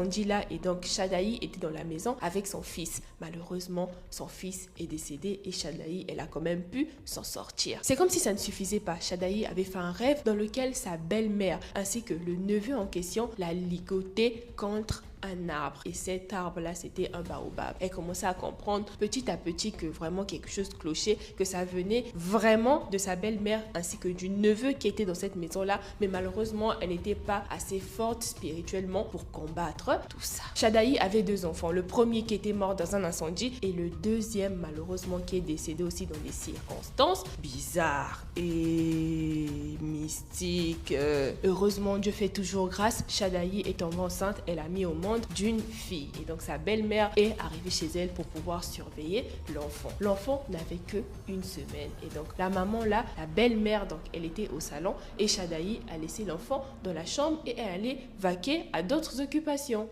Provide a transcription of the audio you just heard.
Angela et donc Shadaï étaient dans la maison avec son fils. Malheureusement, son fils est décédé et Shadaï, elle a quand même pu s'en sortir. C'est comme si ça ne suffisait pas. Shadaï avait fait un rêve dans lequel sa belle-mère ainsi que le neveu en question l'a ligoté contre un arbre. Et cet arbre-là, c'était un baobab. Elle commençait à comprendre petit à petit que vraiment quelque chose clochait, que ça venait vraiment de sa belle-mère ainsi que du neveu qui était dans cette maison-là. Mais malheureusement, elle n'était pas assez forte spirituellement pour combattre tout ça. Shadaï avait 2 enfants. Le premier qui était mort dans un incendie et le deuxième, malheureusement, qui est décédé aussi dans des circonstances bizarres et mystiques. Heureusement, Dieu fait toujours grâce. Shadaï est tombée enceinte. Elle a mis au monde d'une fille et donc sa belle-mère est arrivée chez elle pour pouvoir surveiller l'enfant. L'enfant n'avait que 1 semaine et donc la maman là, la belle-mère, donc elle était au salon et Shadaï a laissé l'enfant dans la chambre et est allée vaquer à d'autres occupations.